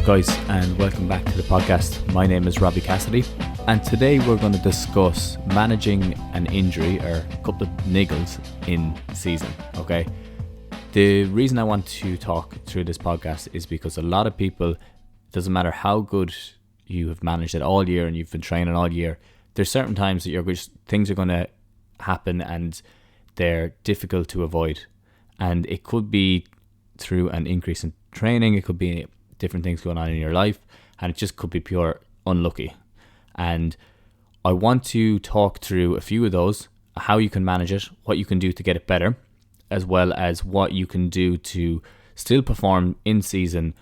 up, guys, and welcome back to the podcast. My name is Robbie Cassidy, and today we're going to discuss managing an injury or a couple of niggles in season. Okay, the reason I want to talk through this podcast is because a lot of people, it doesn't matter how good you have managed it all year and you've been training all year, there's certain times that things are going to happen and they're difficult to avoid, and it could be through an increase in training, it could be different things going on in your life, and it just could be pure unlucky. And I want to talk through a few of those, how you can manage it, what you can do to get it better, as well as what you can do to still perform in season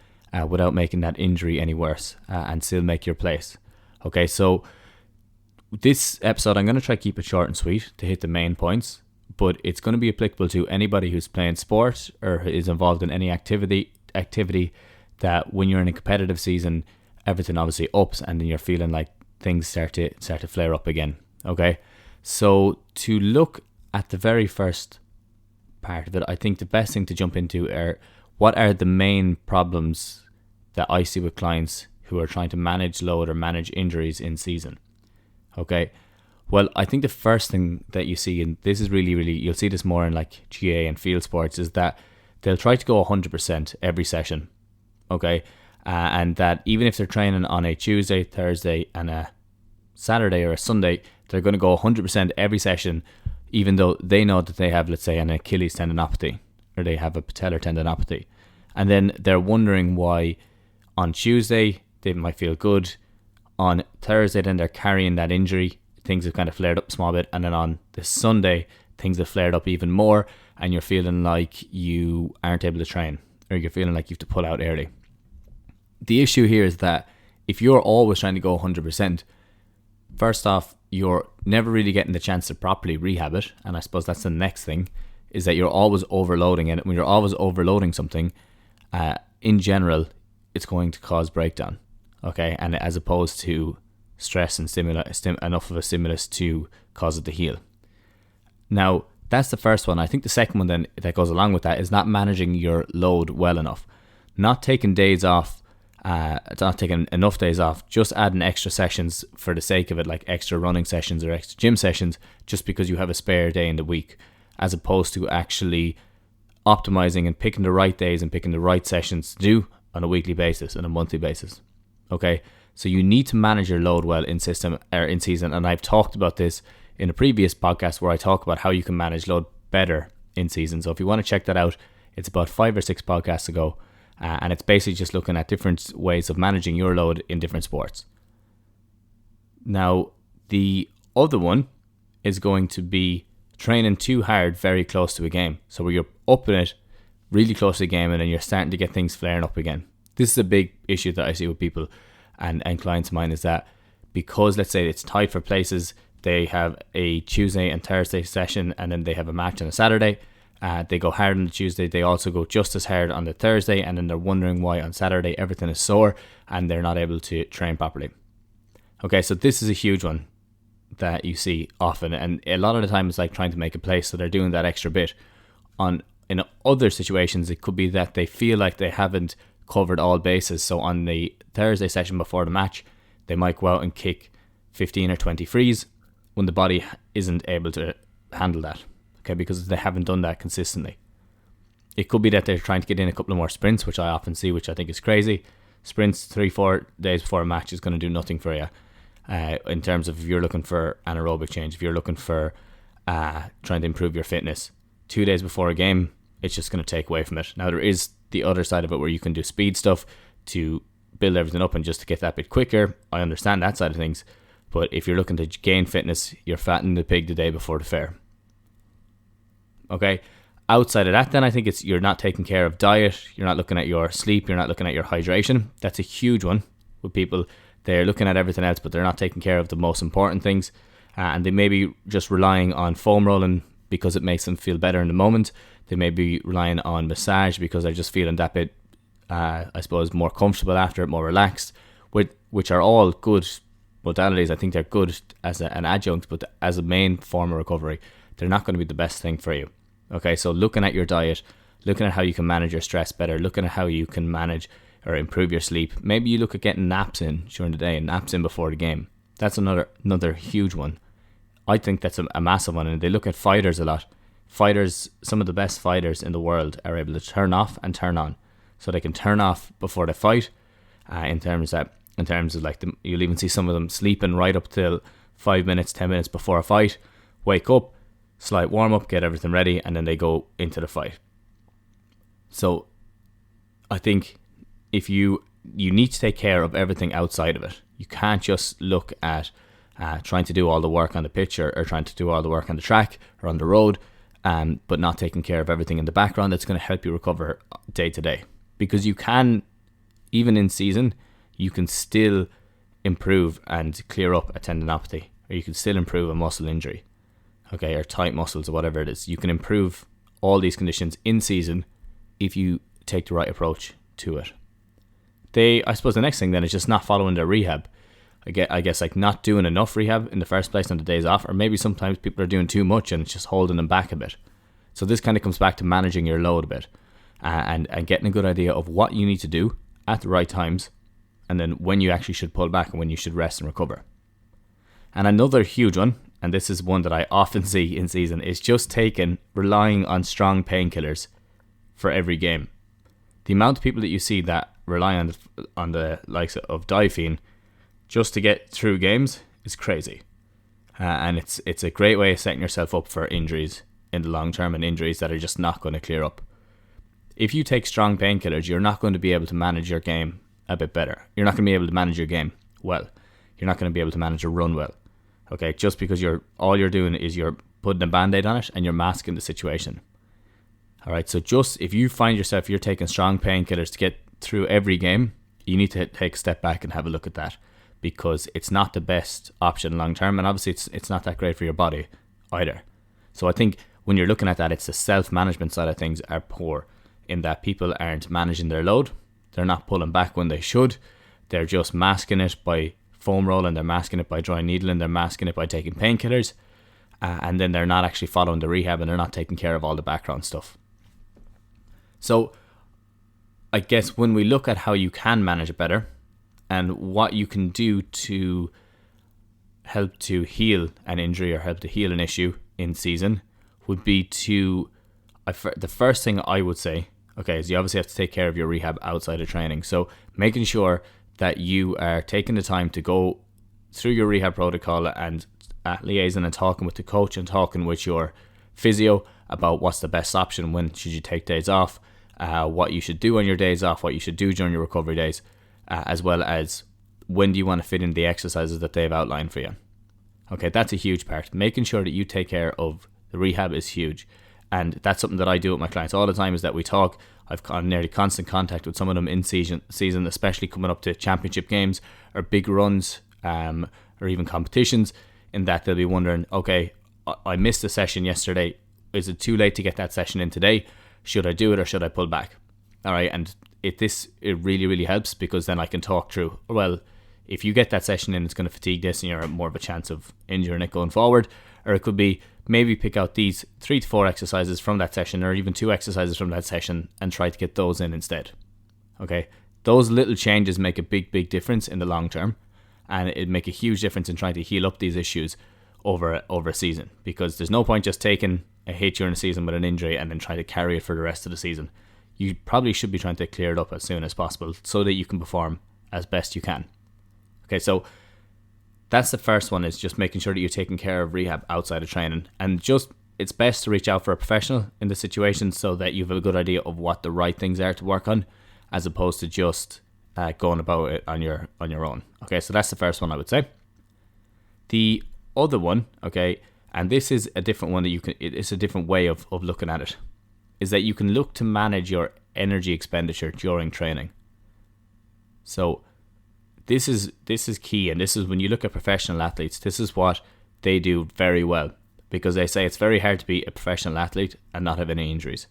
without making that injury any worse and still make your place. Okay, so this episode I'm going to try to keep it short and sweet to hit the main points, but it's going to be applicable to anybody who's playing sport or is involved in any activity that when you're in a competitive season, everything obviously ups and then you're feeling like things start to flare up again. Okay, so to look at the very first part of it, I think the best thing to jump into are what are the main problems that I see with clients who are trying to manage load or manage injuries in season. Okay, well, I think the first thing that you see, and this is really, you'll see this more in like GA and field sports, is that they'll try to go 100% every session. Okay, and that even if they're training on a Tuesday, Thursday, and a Saturday or a Sunday, they're going to go 100% every session, even though they know that they have, let's say, an Achilles tendinopathy or they have a patellar tendinopathy. And then they're wondering why on Tuesday they might feel good, on Thursday then they're carrying that injury, things have kind of flared up a small bit, and then on the Sunday things have flared up even more and you're feeling like you aren't able to train or you're feeling like you have to pull out early. The issue here is that if you're always trying to go 100%, first off, you're never really getting the chance to properly rehab it. And I suppose that's the next thing, is that you're always overloading it. When you're always overloading something, in general, it's going to cause breakdown. Okay, and as opposed to stress and enough of a stimulus to cause it to heal. Now, that's the first one. I think the second one then that goes along with that is not managing your load well enough. Not taking days off, not taking enough days off, just adding extra sessions for the sake of it, like extra running sessions or extra gym sessions, just because you have a spare day in the week, as opposed to actually optimizing and picking the right days and picking the right sessions to do on a weekly basis and a monthly basis. Okay, so you need to manage your load well in season, and I've talked about this in a previous podcast where I talk about how you can manage load better in season. So if you want to check that out, it's about 5 or 6 podcasts ago. And it's basically just looking at different ways of managing your load in different sports. Now, the other one is going to be training too hard very close to a game. So where you're up in it really close to a game and then you're starting to get things flaring up again. This is a big issue that I see with people and clients of mine, is that because, let's say, it's tight for places, they have a Tuesday and Thursday session and then they have a match on a Saturday. They go hard on the Tuesday, they also go just as hard on the Thursday, and then they're wondering why on Saturday everything is sore and they're not able to train properly. Okay, so this is a huge one that you see often, and a lot of the time it's like trying to make a place, so they're doing that extra bit. In other situations, it could be that they feel like they haven't covered all bases, so on the Thursday session before the match, they might go out and kick 15 or 20 frees when the body isn't able to handle that. Okay, because they haven't done that consistently. It could be that they're trying to get in a couple of more sprints, which I often see, which I think is crazy. Sprints 3-4 days before a match is going to do nothing for you in terms of if you're looking for an aerobic change, if you're looking for trying to improve your fitness. 2 days before a game, it's just going to take away from it. Now, there is the other side of it where you can do speed stuff to build everything up and just to get that bit quicker. I understand that side of things. But if you're looking to gain fitness, you're fattening the pig the day before the fair. Okay, outside of that then I think it's you're not taking care of diet, you're not looking at your sleep, you're not looking at your hydration. That's a huge one with people. They're looking at everything else, but they're not taking care of the most important things, and they may be just relying on foam rolling because it makes them feel better in the moment. They may be relying on massage because they're just feeling that bit, I suppose, more comfortable after it, more relaxed, which are all good modalities. I think they're good as an adjunct, but as a main form of recovery, they're not going to be the best thing for you. Okay, so looking at your diet, looking at how you can manage your stress better, looking at how you can manage or improve your sleep. Maybe you look at getting naps in during the day and naps in before the game. That's another huge one. I think that's a massive one, and they look at fighters a lot. Fighters, some of the best fighters in the world are able to turn off and turn on. So they can turn off before they fight, in terms of like, you'll even see some of them sleeping right up till 5 minutes, 10 minutes before a fight, wake up, slight warm up, get everything ready, and then they go into the fight. So I think if you need to take care of everything outside of it. You can't just look at trying to do all the work on the pitch or trying to do all the work on the track or on the road, but not taking care of everything in the background that's going to help you recover day to day. Because you can, even in season, you can still improve and clear up a tendinopathy, or you can still improve a muscle injury, okay, or tight muscles or whatever it is. You can improve all these conditions in season if you take the right approach to it. I suppose the next thing then is just not following their rehab. I guess like not doing enough rehab in the first place on the days off, or maybe sometimes people are doing too much and it's just holding them back a bit. So this kind of comes back to managing your load a bit, and getting a good idea of what you need to do at the right times, and then when you actually should pull back and when you should rest and recover. And another huge one, and this is one that I often see in season, is just relying on strong painkillers for every game. The amount of people that you see that rely on the likes of Diphene just to get through games is crazy. And it's a great way of setting yourself up for injuries in the long term, and injuries that are just not going to clear up. If you take strong painkillers, you're not going to be able to manage your game a bit better. You're not going to be able to manage your game well. You're not going to be able to manage your run well. Okay, just because all you're doing is you're putting a band-aid on it and you're masking the situation. All right, so just if you find yourself you're taking strong painkillers to get through every game, you need to take a step back and have a look at that, because it's not the best option long term, and obviously it's not that great for your body either. So I think when you're looking at that, it's the self-management side of things are poor, in that people aren't managing their load. They're not pulling back when they should. They're just masking it by foam rolling, they're masking it by dry needling, they're masking it by taking painkillers, and then they're not actually following the rehab, and they're not taking care of all the background stuff. So I guess when we look at how you can manage it better and what you can do to help to heal an injury or help to heal an issue in season, would be the first thing I would say, okay, is you obviously have to take care of your rehab outside of training. So making sure that you are taking the time to go through your rehab protocol and liaising and talking with the coach and talking with your physio about what's the best option, when should you take days off, what you should do on your days off, what you should do during your recovery days, as well as when do you want to fit in the exercises that they've outlined for you. Okay, that's a huge part. Making sure that you take care of the rehab is huge. And that's something that I do with my clients all the time, is that we talk. I've got nearly constant contact with some of them in season, especially coming up to championship games or big runs, or even competitions, in that they'll be wondering, okay, I missed a session yesterday. Is it too late to get that session in today? Should I do it or should I pull back? All right, and it really, really helps, because then I can talk through, well, if you get that session in, it's going to fatigue this and you're more of a chance of injuring it going forward. Or it could be maybe pick out these 3 to 4 exercises from that session, or even 2 exercises from that session, and try to get those in instead. Okay, those little changes make a big, big difference in the long term, and it make a huge difference in trying to heal up these issues over a season, because there's no point just taking a hit during a season with an injury and then trying to carry it for the rest of the season. You probably should be trying to clear it up as soon as possible so that you can perform as best you can. Okay, so that's the first one, is just making sure that you're taking care of rehab outside of training. And just, it's best to reach out for a professional in this situation so that you have a good idea of what the right things are to work on, as opposed to just going about it on your own. Okay, so that's the first one I would say. The other one, okay, and this is a different one that it's a different way of looking at it, is that you can look to manage your energy expenditure during training. So this is key, and this is when you look at professional athletes, this is what they do very well, because they say it's very hard to be a professional athlete and not have any injuries.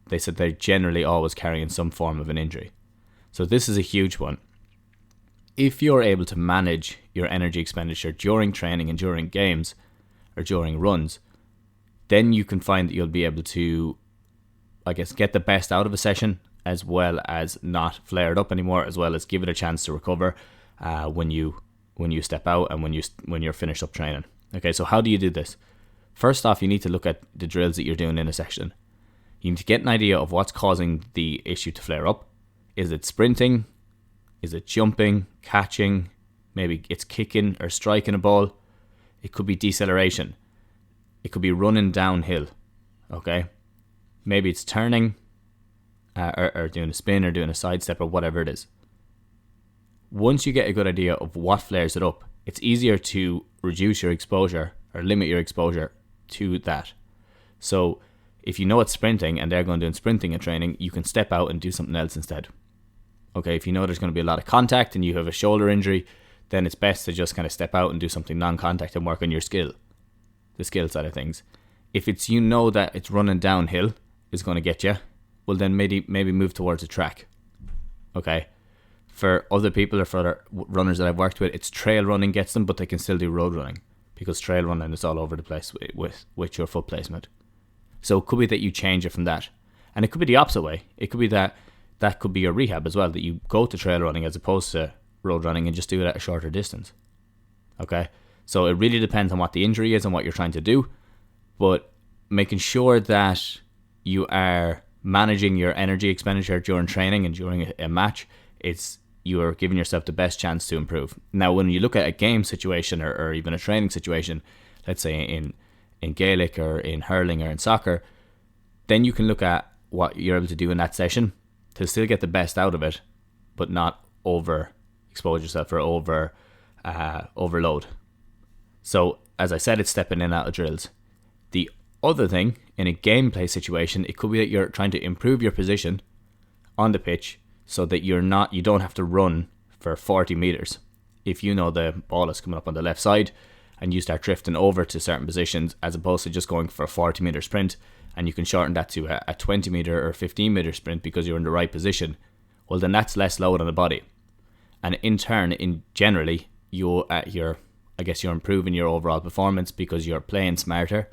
They said they're generally always carrying some form of an injury. So this is a huge one. If you're able to manage your energy expenditure during training and during games or during runs, then you can find that you'll be able to, I guess, get the best out of a session as well as not flare it up anymore, as well as give it a chance to recover when you step out and when you're finished up training. Okay, so how do you do this? First off, you need to look at the drills that you're doing in a session. You need to get an idea of what's causing the issue to flare up. Is it sprinting? Is it jumping, catching? Maybe it's kicking or striking a ball. It could be deceleration. It could be running downhill. Okay? Maybe it's turning or doing a spin or doing a sidestep or whatever it is. Once you get a good idea of what flares it up, it's easier to reduce your exposure or limit your exposure to that. So if you know it's sprinting and they're going doing sprinting and training, you can step out and do something else instead. Okay, if you know there's going to be a lot of contact and you have a shoulder injury, then it's best to just kind of step out and do something non-contact and work on your skill, the skill side of things. If it's, you know that it's running downhill is going to get you, well then maybe move towards a track. Okay. For other people or for other runners that I've worked with, it's trail running gets them, but they can still do road running because trail running is all over the place with your foot placement. So it could be that you change it from that. And it could be the opposite way. It could be that could be your rehab as well, that you go to trail running as opposed to road running and just do it at a shorter distance. Okay? So it really depends on what the injury is and what you're trying to do, but making sure that you are managing your energy expenditure during training and during a match, you are giving yourself the best chance to improve. Now, when you look at a game situation or even a training situation, let's say in Gaelic or in hurling or in soccer, then you can look at what you're able to do in that session to still get the best out of it, but not over expose yourself or overload. So, as I said, it's stepping in and out of drills. The other thing, in a gameplay situation, it could be that you're trying to improve your position on the pitch so that you don't have to run for 40 meters. If you know the ball is coming up on the left side and you start drifting over to certain positions as opposed to just going for a 40 meter sprint, and you can shorten that to a 20 meter or 15 meter sprint because you're in the right position, well then that's less load on the body. And in turn, generally, you're improving your overall performance because you're playing smarter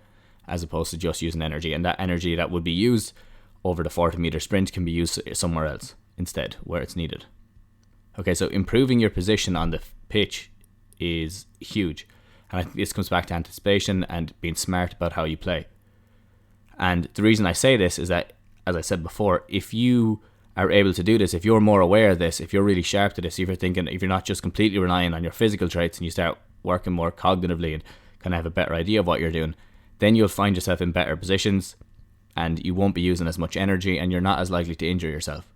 as opposed to just using energy. And that energy that would be used over the 40 meter sprint can be used somewhere else instead where it's needed. Okay, so improving your position on the pitch is huge. And I think this comes back to anticipation and being smart about how you play. And the reason I say this is that, as I said before, if you are able to do this, if you're more aware of this, if you're really sharp to this, if you're not just completely relying on your physical traits and you start working more cognitively and kind of have a better idea of what you're doing, then you'll find yourself in better positions and you won't be using as much energy and you're not as likely to injure yourself.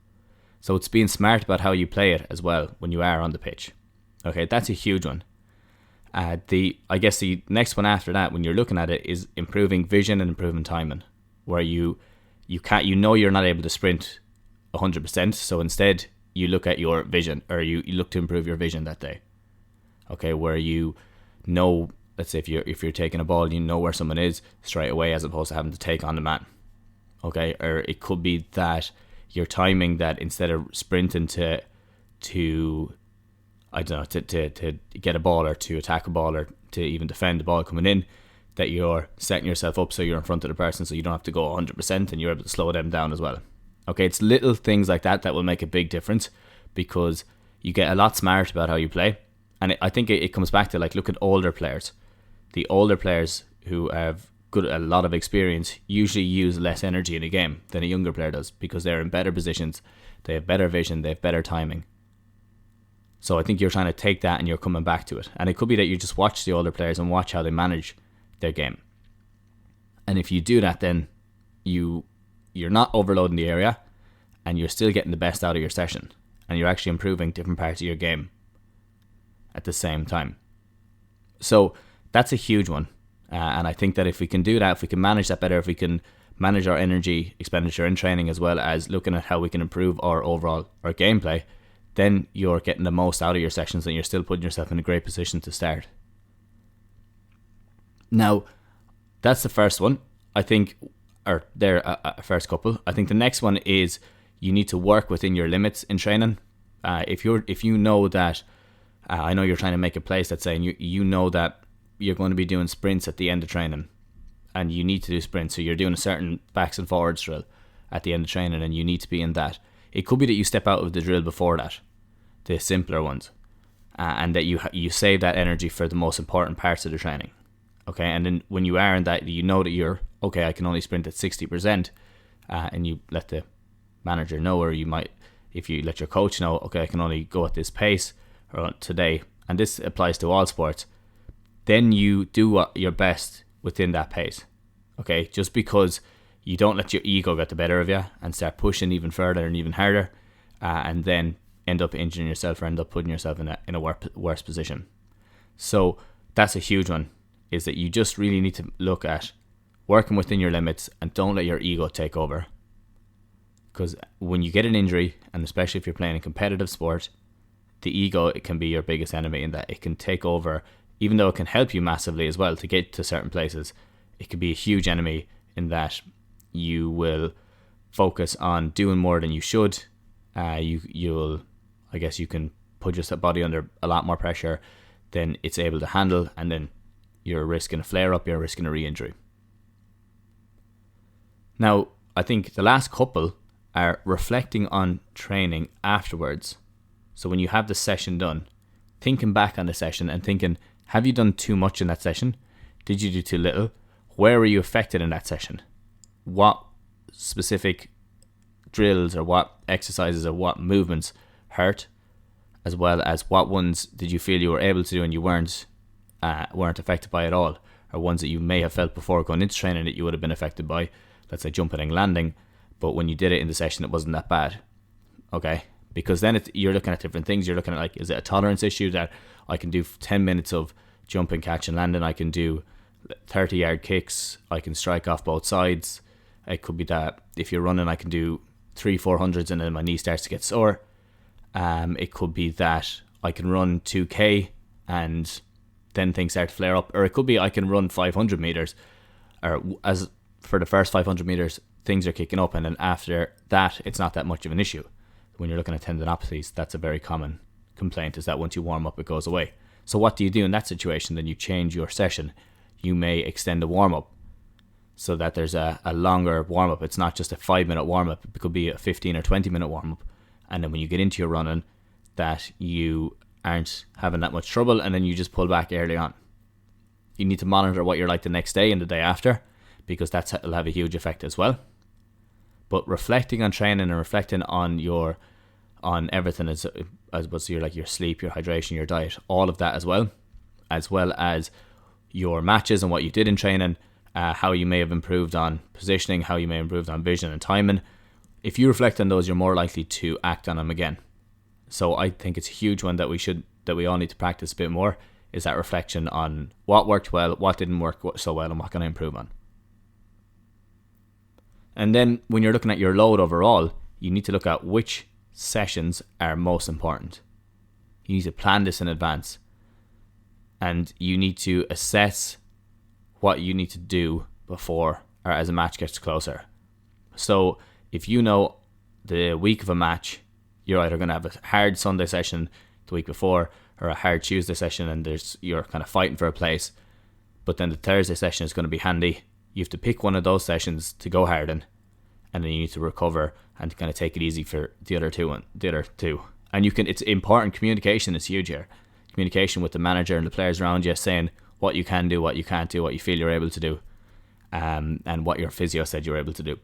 So it's being smart about how you play it as well when you are on the pitch. Okay, that's a huge one. I guess the next one after that, when you're looking at it, is improving vision and improving timing, where you know you're not able to sprint 100%, so instead you look at your vision, or you look to improve your vision that day. Okay, where you know, let's say if you're taking a ball, you know where someone is straight away as opposed to having to take on the man. Okay, or it could be that you're timing that instead of sprinting to I don't know, to get a ball or to attack a ball or to even defend the ball coming in, that you're setting yourself up so you're in front of the person so you don't have to go 100% and you're able to slow them down as well. Okay, it's little things like that will make a big difference because you get a lot smarter about how you play. And I think it comes back to, like, look at older players. The older players who have a lot of experience usually use less energy in a game than a younger player does because they're in better positions, they have better vision, they have better timing. So I think you're trying to take that and you're coming back to it. And it could be that you just watch the older players and watch how they manage their game. And if you do that, then you're not overloading the area and you're still getting the best out of your session. And you're actually improving different parts of your game at the same time. So that's a huge one. And I think that if we can do that, if we can manage that better, if we can manage our energy expenditure in training as well as looking at how we can improve our gameplay, then you're getting the most out of your sessions and you're still putting yourself in a great position to start. Now, that's the first one, I think, or first couple. I think the next one is you need to work within your limits in training. If you know that, I know you're trying to make a place that's saying you know that you're going to be doing sprints at the end of training and you need to do sprints. So you're doing a certain backs and forwards drill at the end of training and you need to be in that. It could be that you step out of the drill before that, the simpler ones, and that you save that energy for the most important parts of the training. Okay, and then when you are in that, you know that you're okay. I can only sprint at 60%, and you let the manager know, or you might, if you let your coach know, okay, I can only go at this pace or today, and this applies to all sports. Then you do your best within that pace. Okay, just because you don't let your ego get the better of you and start pushing even further and even harder, and then end up injuring yourself or end up putting yourself in a worse position. So that's a huge one, is that you just really need to look at working within your limits and don't let your ego take over. Because when you get an injury, and especially if you're playing a competitive sport, the ego, it can be your biggest enemy in that it can take over. Even though it can help you massively as well to get to certain places, it can be a huge enemy in that you will focus on doing more than you should. You'll, I guess you can put your body under a lot more pressure than it's able to handle, and then you're risking a flare up, you're risking a re-injury. Now, I think the last couple are reflecting on training afterwards. So when you have the session done, thinking back on the session and thinking, have you done too much in that session? Did you do too little? Where were you affected in that session? What specific drills or what exercises or what movements hurt? As well as what ones did you feel you were able to do and you weren't affected by at all? Or ones that you may have felt before going into training that you would have been affected by, let's say jumping and landing, but when you did it in the session it wasn't that bad. Okay? Because then you're looking at different things. You're looking at, like, is it a tolerance issue that I can do 10 minutes of jumping, catch and landing, I can do 30-yard kicks, I can strike off both sides. It could be that if you're running I can do 300-400s and then my knee starts to get sore. It could be that I can run 2k and then things start to flare up, or it could be I can run 500 meters, or as for the first 500 meters things are kicking up, and then after that it's not that much of an issue. When you're looking at tendinopathies, that's a very common complaint, is that once you warm up it goes away. So what do you do in that situation? Then you change your session. You may extend the warm up so that there's a longer warm up. It's not just a 5-minute warm up, it could be a 15 or 20-minute warm up, and then when you get into your running that you aren't having that much trouble, and then you just pull back early on. You need to monitor what you're like the next day and the day after, because that'll have a huge effect as well. But reflecting on training and reflecting on everything as your sleep, your hydration, your diet, all of that as well as your matches and what you did in training, how you may have improved on positioning, how you may have improved on vision and timing. If you reflect on those, you're more likely to act on them again. So I think it's a huge one that we all need to practice a bit more, is that reflection on what worked well, what didn't work so well, and what can I improve on. And then when you're looking at your load overall, you need to look at which sessions are most important. You need to plan this in advance. And you need to assess what you need to do before or as a match gets closer. So if you know the week of a match, you're either going to have a hard Sunday session the week before or a hard Tuesday session, and you're kind of fighting for a place, but then the Thursday session is going to be handy. You have to pick one of those sessions to go hard in, and then you need to recover and kind of take it easy for the other two. And it's important. Communication is huge here. Communication with the manager and the players around you, saying what you can do, what you can't do, what you feel you're able to do, and what your physio said you're able to do.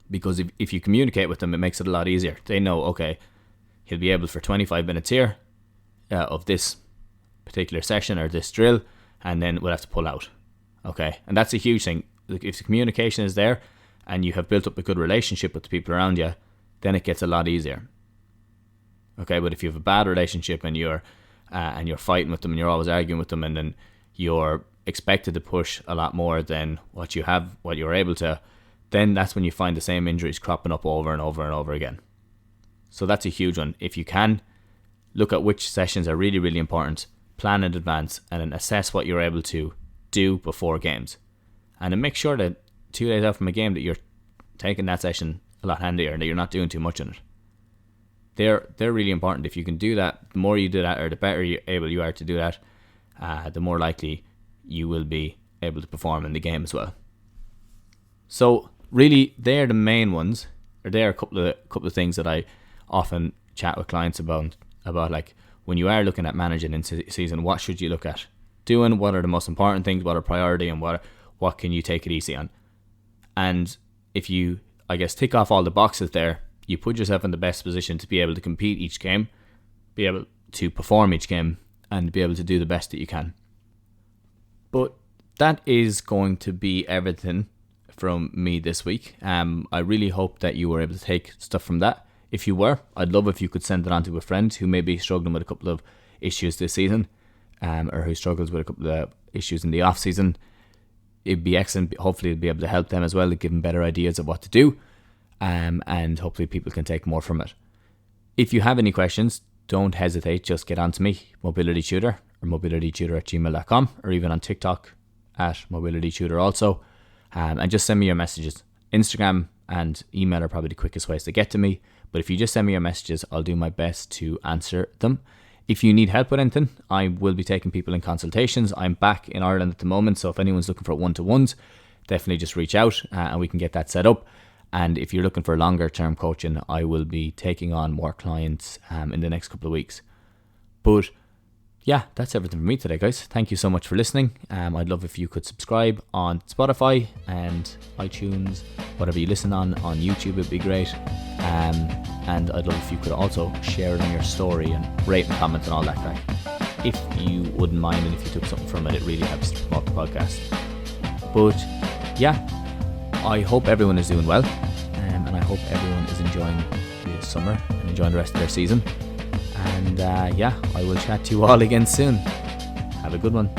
Because if you communicate with them, it makes it a lot easier. They know, okay, he'll be able for 25 minutes here of this particular session or this drill, and then we'll have to pull out. Okay, and that's a huge thing. If the communication is there and you have built up a good relationship with the people around you, then it gets a lot easier. Okay, but if you have a bad relationship and you're fighting with them and you're always arguing with them, and then you're expected to push a lot more than what you're able to, then that's when you find the same injuries cropping up over and over and over again. So that's a huge one. If you can, look at which sessions are really, really important, plan in advance, and then assess what you're able to do before games. And then make sure that 2 days out from a game that you're taking that session a lot handier and that you're not doing too much in it. They're really important. If you can do that, the more you do that, or the better able you are to do that, the more likely you will be able to perform in the game as well. So really, they're the main ones. there are a couple of things that I often chat with clients about like when you are looking at managing in season, what should you look at doing? What are the most important things? What are priority, and what can you take it easy on? And if you, I guess, tick off all the boxes there, you put yourself in the best position to be able to compete each game, be able to perform each game, and be able to do the best that you can. But that is going to be everything from me this week. I really hope that you were able to take stuff from that. If you were, I'd love if you could send it on to a friend who may be struggling with a couple of issues this season, or who struggles with a couple of issues in the off season. It'd be excellent. Hopefully, it'll be able to help them as well, to give them better ideas of what to do, and hopefully people can take more from it. If you have any questions, don't hesitate. Just get on to me, Mobility Tutor, or mobilitytutor@gmail.com, or even on TikTok at Mobility Tutor also, and just send me your messages. Instagram and email are probably the quickest ways to get to me, but if you just send me your messages, I'll do my best to answer them. If you need help with anything, I will be taking people in consultations. I'm back in Ireland at the moment, so if anyone's looking for one-to-ones, definitely just reach out, and we can get that set up. And if you're looking for longer term coaching, I will be taking on more clients in the next couple of weeks. But yeah, that's everything from me today, guys. Thank you so much for listening. I'd love if you could subscribe on Spotify and iTunes, whatever you listen on YouTube, it'd be great. And I'd love if you could also share it on your story and rate and comment and all that crack. If you wouldn't mind, and if you took something from it, it really helps to promote the podcast. But yeah, I hope everyone is doing well, and I hope everyone is enjoying the summer and enjoying the rest of their season. And yeah, I will chat to you all again soon. Have a good one.